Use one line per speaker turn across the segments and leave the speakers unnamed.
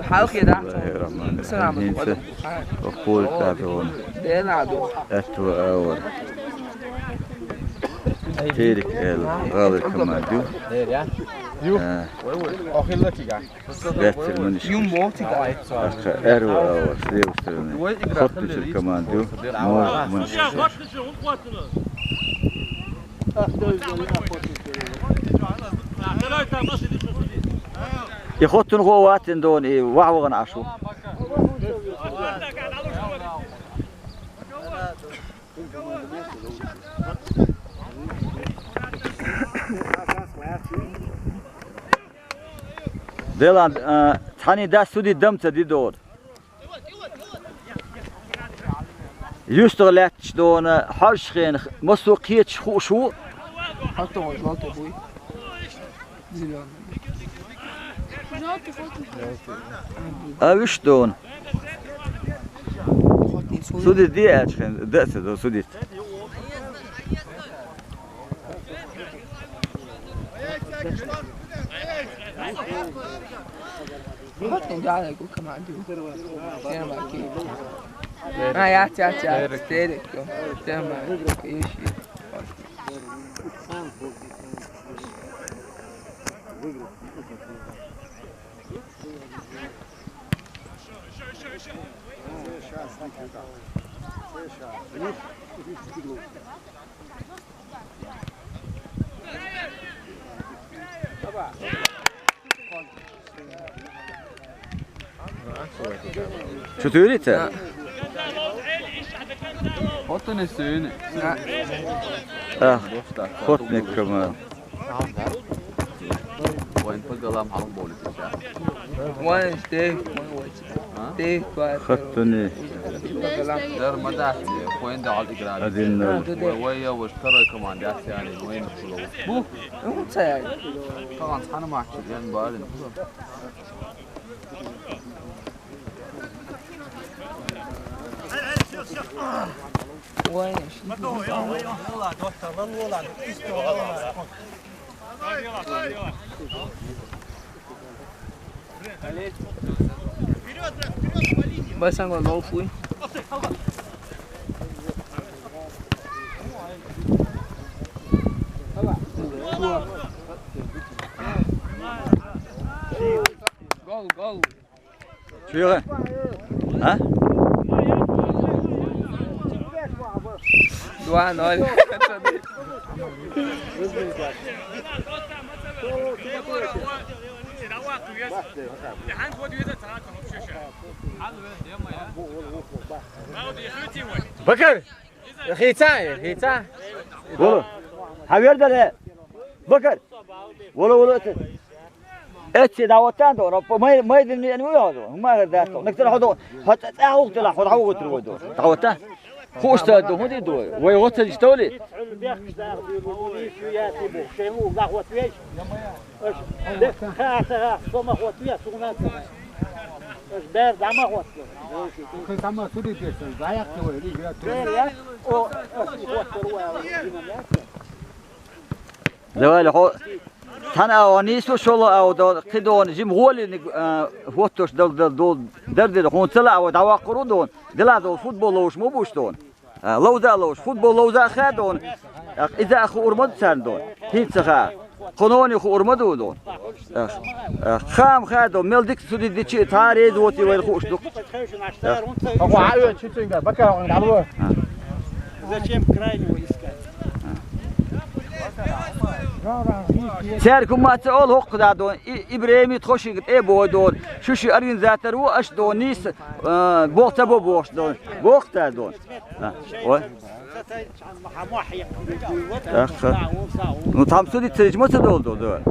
حاوخي ده
السلام وقول كادون أتو أور تيرك الغالي كمان جو بيتر من
يوم موتي
أرو أور سليوسترني خطش كمان جو مو من يخطون قوات دون إيه وعوغن عشو دلان تاني دا سودي دمت دي دور يشتغلت دون حرشخين مسوقيت شو
حطوا غلط ابوي زيلان
وش دون سودي دي اشخين دأس دو سودي
حطوا جعل يقول كما عندي انا معكي يا تيرك تمام ايش
شو تريد؟
حطني السينة
خطني كمان
وين فقلا محرم بولي
وين تيه
خطني
دار مداحي وين دعوا الإقرار
أدين
ويا واشترى كمان داس يعني وين الفلوس
بو انت يعني
طبعا أنا معك يعني بعدين
وين بس انا لو فوي جول
شو يغن؟ ها؟
دعاء ناري
بكر خيتان
والله حبير ده بكر والله اتش دعوتان دور ما يدني انو يهدو ما داتو نقدر حدو حتى تاخذ طلع خذ عوض ترودو دعوتان خوش تادو هدي دو وي وقت يستولي زوال حو تنا أوانيسو شلو أو دو كدون جيم غولي هوتوش دول درد هون طلع ودعوا قرودون دلا دول فوتبول لوش مو بوش دون لو ذا لوش فوتبول لو ذا خادون إذا أخو أرمد ساندون هيت سخا قانوني أخو أرمدو دون خام خادون ملدك سودي دي تاري دوتي وين خوش دوك
أخو عايون شو تنقل بكر نلعبوه
Зачем крайнего искать?
سيركم ما تقول هو قدادون إبراهيم تخشي قد إيه بودون شو شو أرين ذاتر وأش دونيس بوقت أبو بوش دون بوقت دون نتام سودي ترجمة تدول دول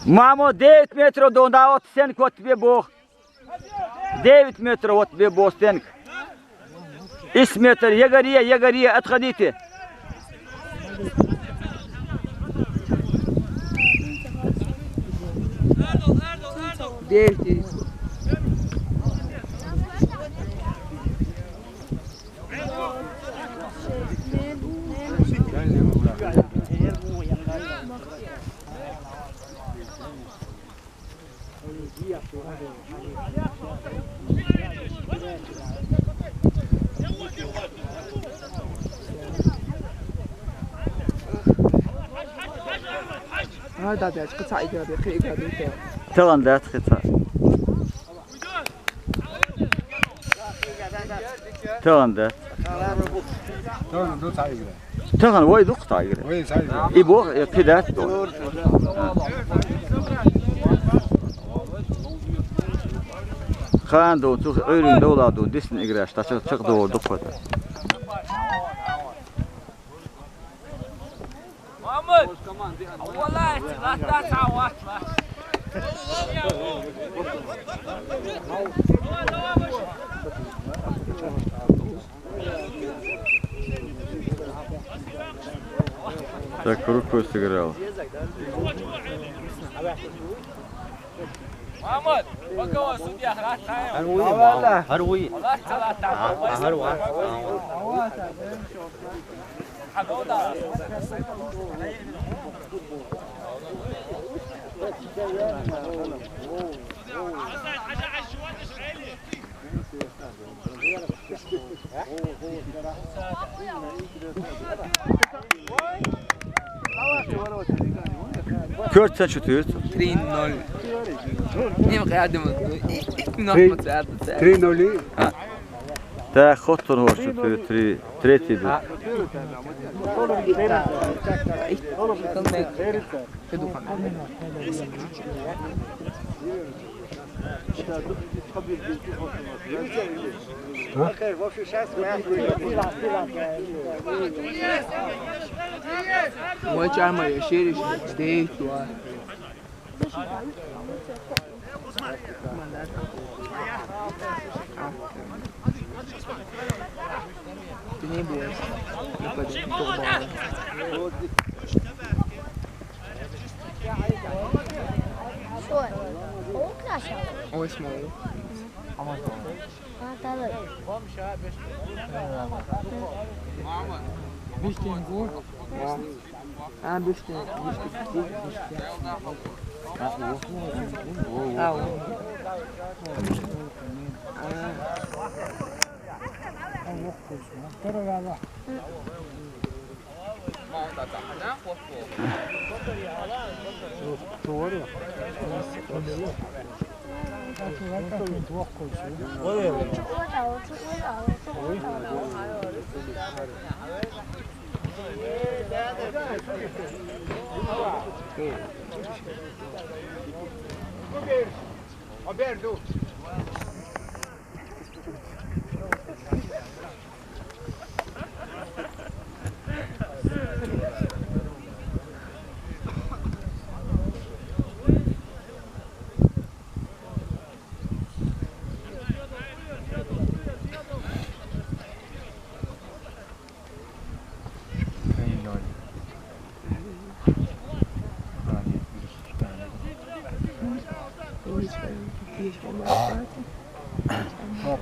مامو 9 متر دون داوت سن كوت بيبوخ 9 متر وت بيبوستنك اس متر يغريه اتخديته
steekt iets. هذا ده قطع إيجابي خير إيجابي كده.
تغن ذات خطأ تغن ذات تغن وايد قطع يقرأ يبغى كده خان دو تو أيرين دولا دو ديسن إجراش تشق دو دقة
محمد والله لا تعوض
تذكروا كويس تقرأوا
محمد بقى سوديا
هروي
كورت sen şutuyuz.
3-0 نیم قاعدة نحمد سعادة
3-0
تا خطر هو şutuyor 3 دو
ما جاي ما يشيرش ستيت هو اسمه ايه؟ بيشتين جول بيشتين
Roberto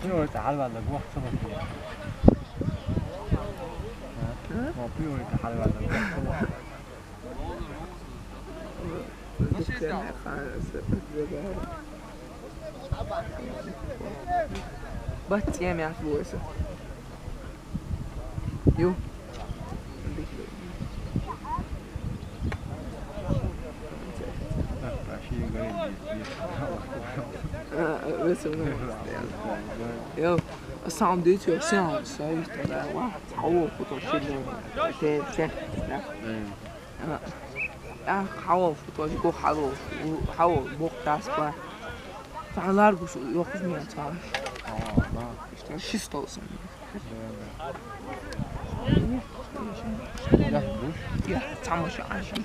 ما تعال ولا جوه صبر ما بيقول تعال ولا جوه
بس يا ميعاد بوسه يو بس يو الصعب دي ساعة سايس تبع واحد حول فطور شيلون حول فطور جو حول بوق تاسبا تعالار بشو يوقف مين تعال شو استوصل يا تعمش عشان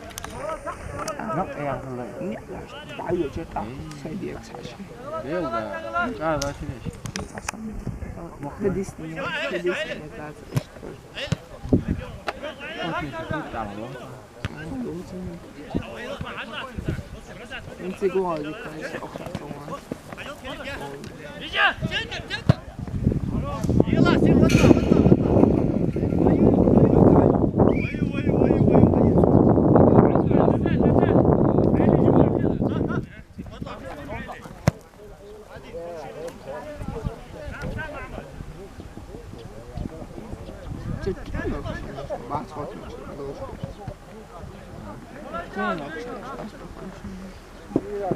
لا يا الله بعيد جتا سيدي عشان
يلا لا شيء
خديسني ثلاثة انت جوا دي كويسة أخرى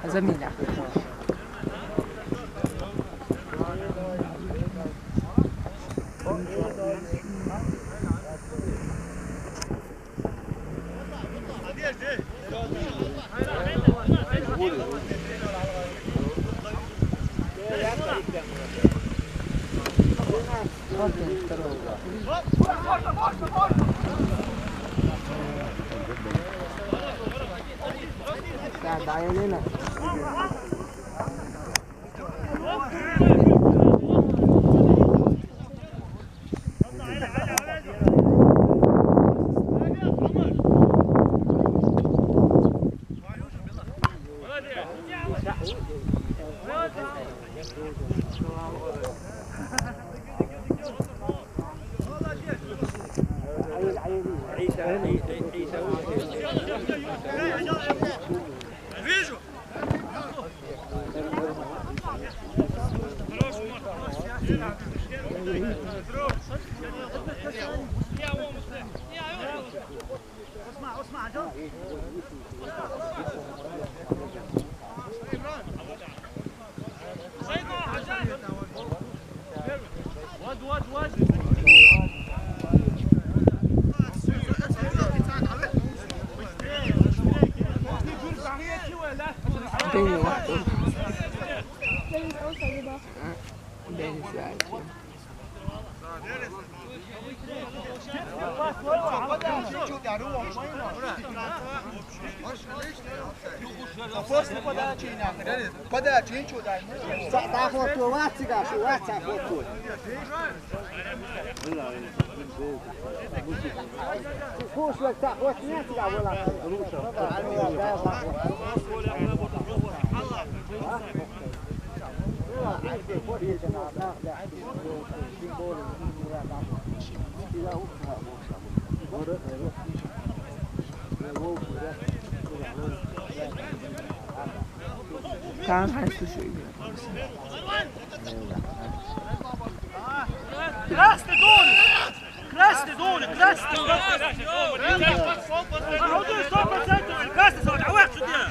زميلة عينينا بيني واحدة بيني ساعات كان حاسس شوي
Krasne dole! Krasne dole! Krasne! Hou dus, stop met zetten! Krasne zo, nou weg zo dir!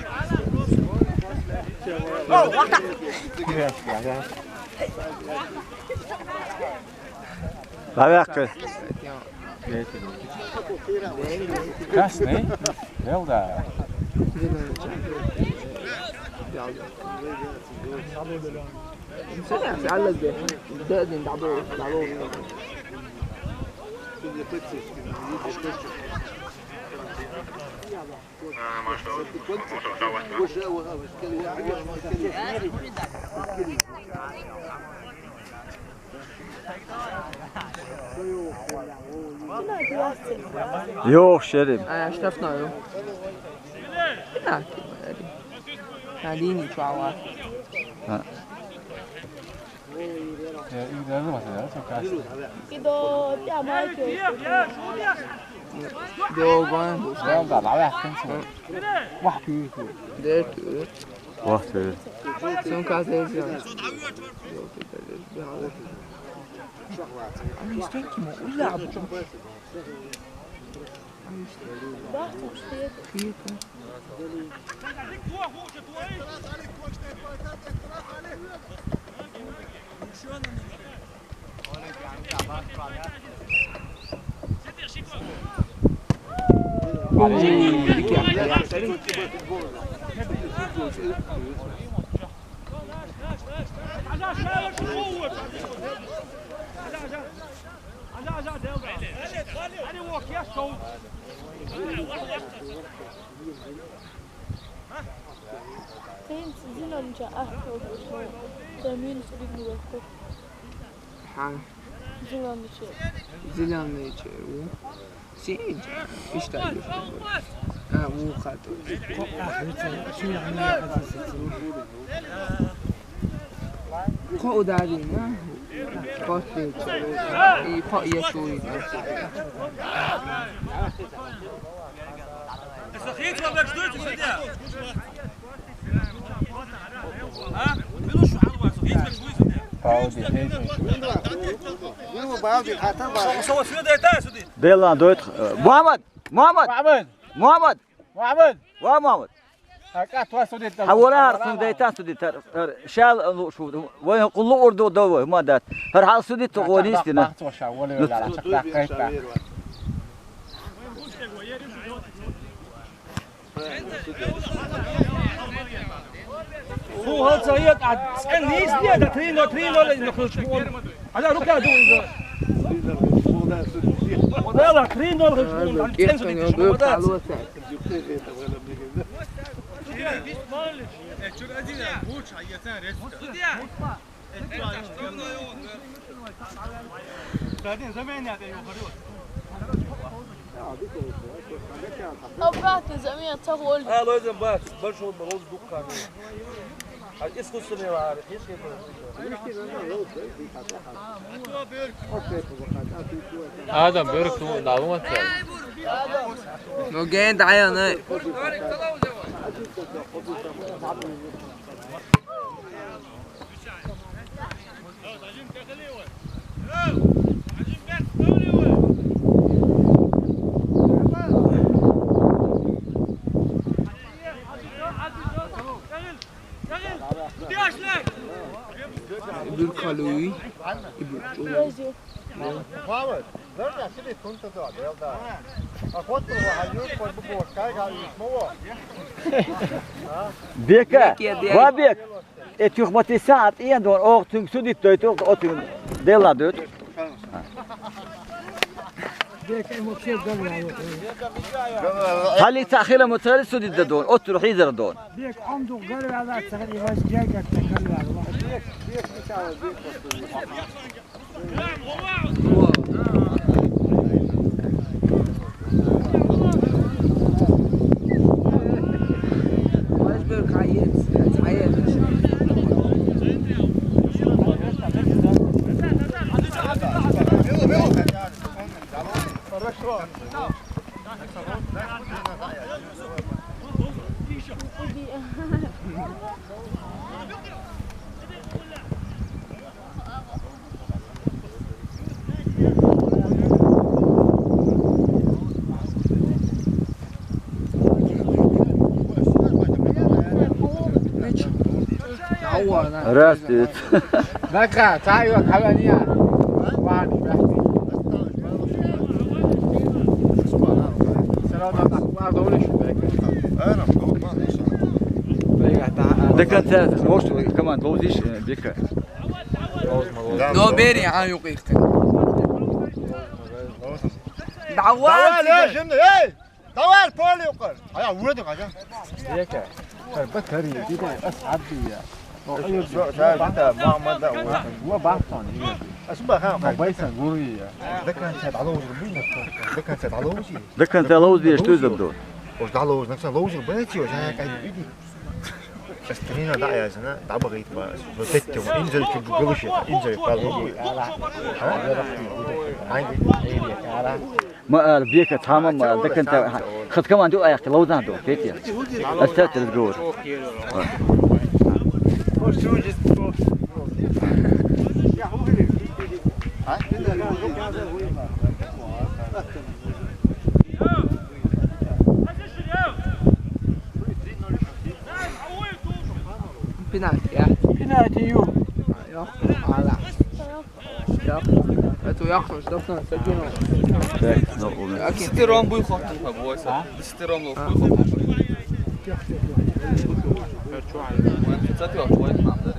Oh, wacht!
Bawerke.
Krasny? Velda.
Insomma, se alla döden da låta.
Jo, Sheriff.
Ja, Stefan, jo. Ja, Nadini, čau.
I do ja majke.
Do gående.
Velda, la verken så. Wahtu.
Det är tur.
Wacht even.
Som kan säga så. Jag stänker mig och lär mig.
Wacht, op steek. Tem zinonja ahko. Termin sürüklü yok.
Han
Zinonja.
zilanda içeri. Şey, işte. Ha, bu kadar. خو دارينا قاتل اي خو يسوي
استخيت ولا شدوت شديها ها بلوش حلوه استخيت ولا شوي شديها صوت فيه ده سديد
ديلا دوت محمد
محمد هكا واسوديت
حولها رسم ديتا سوديت شال شو وين كله أردو دوا ما دات هر حال سوديت تقوليستنا
هو هذا هي قاعد نيس دي ده ترين ولا نخرج على ركعه دول والله ترين ولا نخرج بعدين زمان يعني
أبغاك زميل تقول
لازم بس برشو بروز دكان اسكو سنه عارف ايش
آدم بيرك تو دعوة
نو جاين دعاية أنا يبدو الكالوري
رازيو
محمد زرع سيدي كنت تقعد يلا أخوات الوحيد كل بقول كاي قاعد يسمعوا
بيكا وابيك اتيوخ متي ساعة إيان دون أوه تون سوديت دوت أوه تون ديلا دوت هالي تأخير متسلسل سوديت دون أوه تروح يزر دون
بيك عنده قرر على تغني واش جاك تكلم
راستت
نكا تعيوا كلانيا واني بحثي سلام ما دولش انا
ده كان ثالث روش كمان لوزيش بيكا
نو بيري عن يقيقتك دعوات
يا جن ايه طوال بولي وقر يا ولدك عجب
هيك بكري دي اسعد بي
محمد
هو بعطان
اسمع ها
بايسن غوري
ده كان سيد علوز ربينا ده كان سيد علوز
ده كان لوزي ايش تزبدون
وش علوز نفس لوز بنتي وش هيك ايدي استنينا دع يا زنا دع بغيت ما ستة انزل كبقلوش انزل قالوا
ما بيكا تمام ده كنت خد كمان دو اياك لوزان دو كيتيا استاتر تقول
بناتي يو
يخرج دفنا سجنوا
استيرام بوي خاطر بويسا استيرام لو بوي خاطر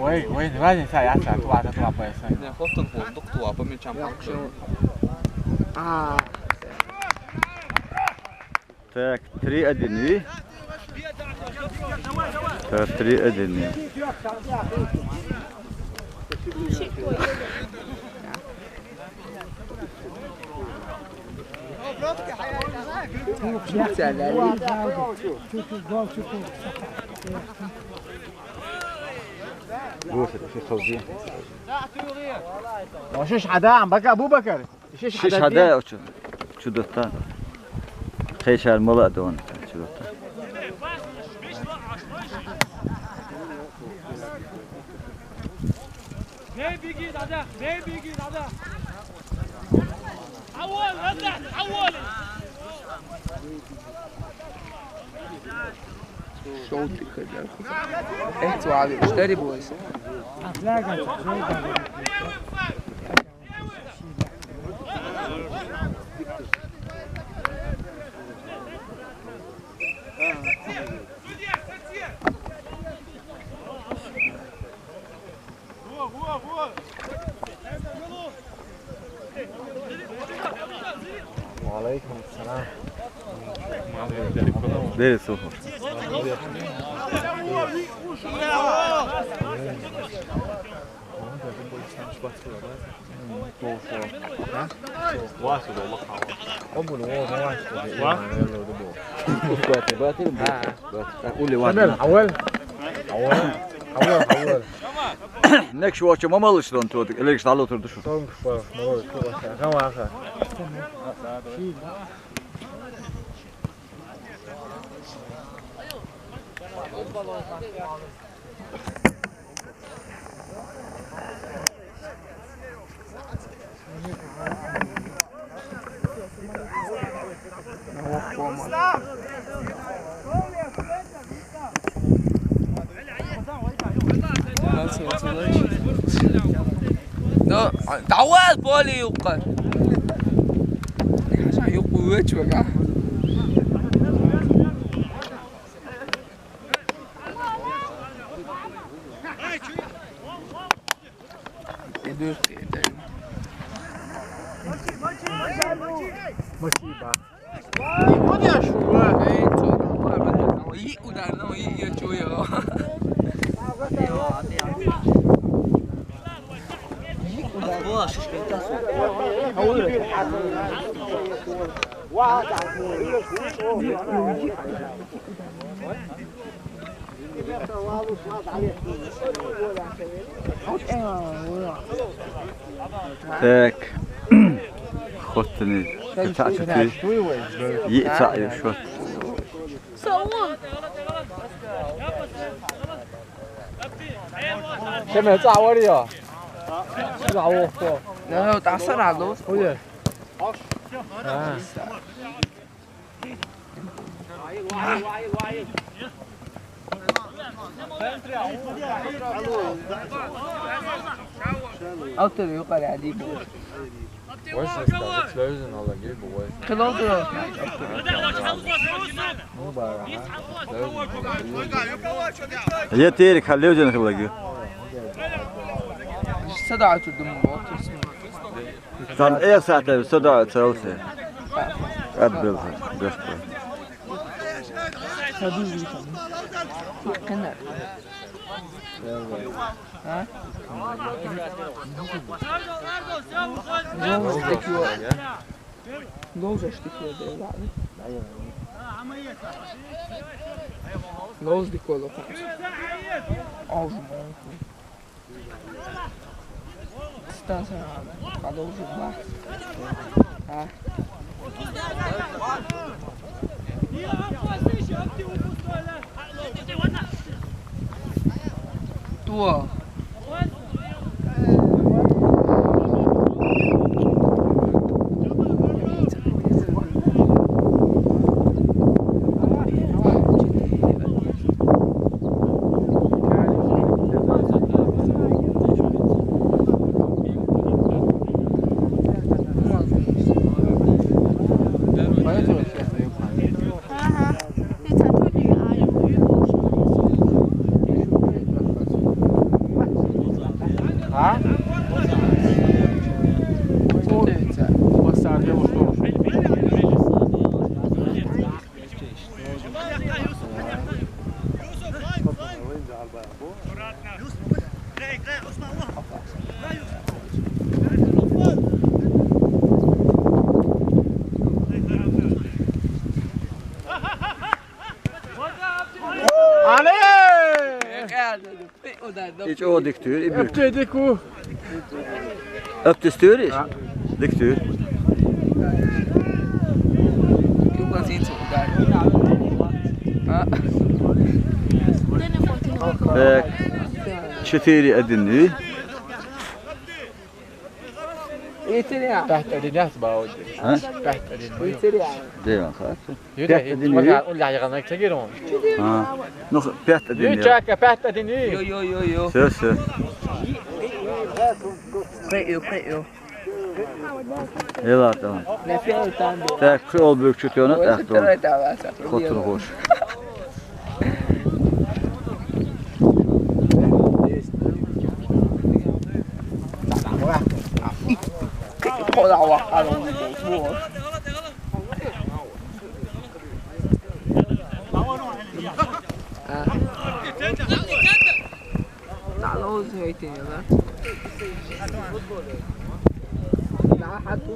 وين وين ساعة توعد تطلع بايسن
ne خاطر هو دكتور بمن كم
تاك تري ادني تري ادني روسي في خوزية
شش حدا عم بكى ابو بكر
شش حدا شو دوتا خيش الملا دون شو دوتا
ما بيجي هذا ما بيجي هذا حول هذا حول
شوطي كده احتوا على اشتري بويس
وعليكم السلام.
دير السوفر
قبل
قول لي واحد
حول
نك شو ما مالش شلون تود اللي يشتغلوا تردوا شو
تعود بولي يوقع عشان يقويك بقى
مصيبة
تاك خدتني قطعتي يقطع شوت
شمع تعوريا تعور
لا تعصر على الوسط
ويا
أكتر يقال عديد
Where's this guy? It's losing all the giveaway.
خلاص
هي تيرك خليه وجهك خليه
صدعت الدم
كان ايه ساعته صدع ثلاثة قبل بيحكي
كنا ها جوز اشتكي جوز دي كله استنى على وجه البحر ها تو
Hiç o diktör, ibrik.
Öpteydik o.
Öptüstür hiç. Diktör.
Kim kan zien zo daar? Ha?
Bek. Çetiri edinli.
Eğitim ya.
تحت أديناس باود.
Ha?
تحت أديناس.
Eğitim ya.
Devam kalsın.
يودا
تحت أديني.
يتمرع قول لي يغنك تجيرون.
Ha. Nog pet edinli.
يوتشاكا تحت أديني.
Yo.
Söz söz.
Preo.
Evet tamam.
Nefret etandı.
Tek kol büyük çıtıyorsun.
Orası
Tak doğru.
terör davası.
Kotur hoş.
Kolla vad alla de går. تعال هو زي تاني ده. لا حتى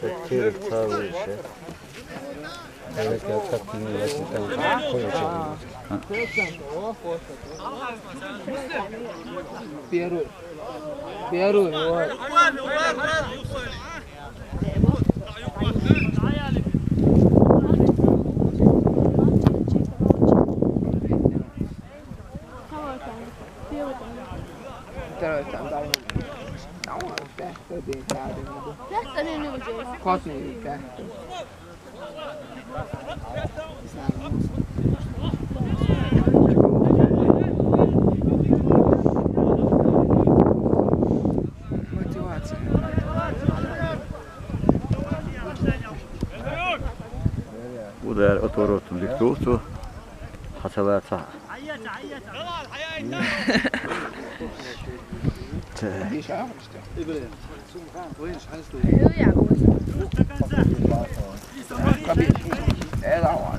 Çekir tabii şey. Evet ya takımı yaşından koyacağım.
Peru. Terör davası. Tamam. Kosne be. Motivacija.
Bu da otururtum diktosu. Hasavata.
Die is af işte. Tabii. Ela var.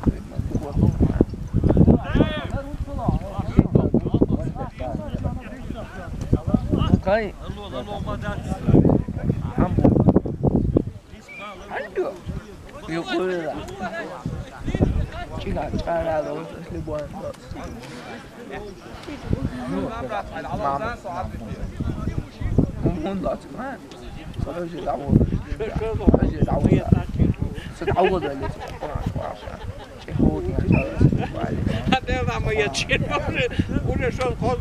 Kay. Aduh. Yok böyle da. Çıkar da olsun. Libuan. هم لا كمان فرجع يعوض فرجع يعوض ستعوض اللي هذا ما يتشيل ولا شو الخوض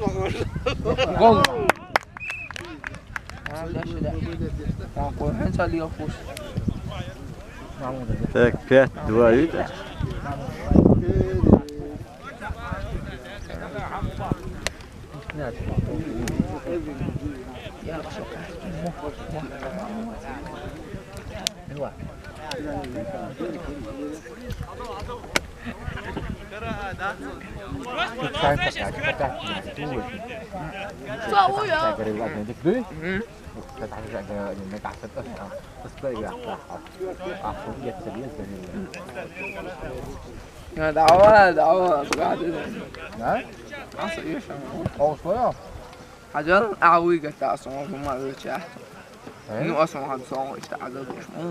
غلط هذا شيء لا نقول انت اللي يفوز
Tek pet duayı da. Ja, دعوة قاعدة.
نعم.
عصر ايش؟
أو شوية.
حجر أعويقة تأصلا ما بيتشاح. إنه أصلا هذا صار يشتغل وش مو.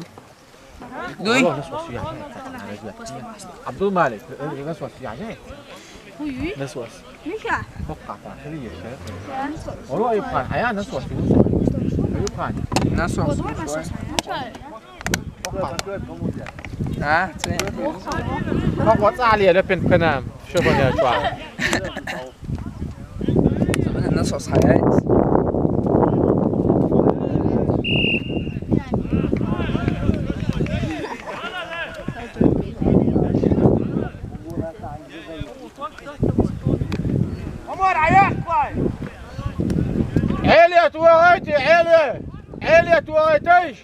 دوي.
عبد المالك نسوس يعني.
Ui,
نسوس.
mikä?
بقع فاخرية شيء. والله يبقى حياة نسوس. يبقى.
ناس
Mikä?
ها تين.
ما وصل عليه ده بنام شوفوا يا شباب.
الناس حياة.
عمر عياك باي.
عيلة توهيتي عيلة توهيتيش.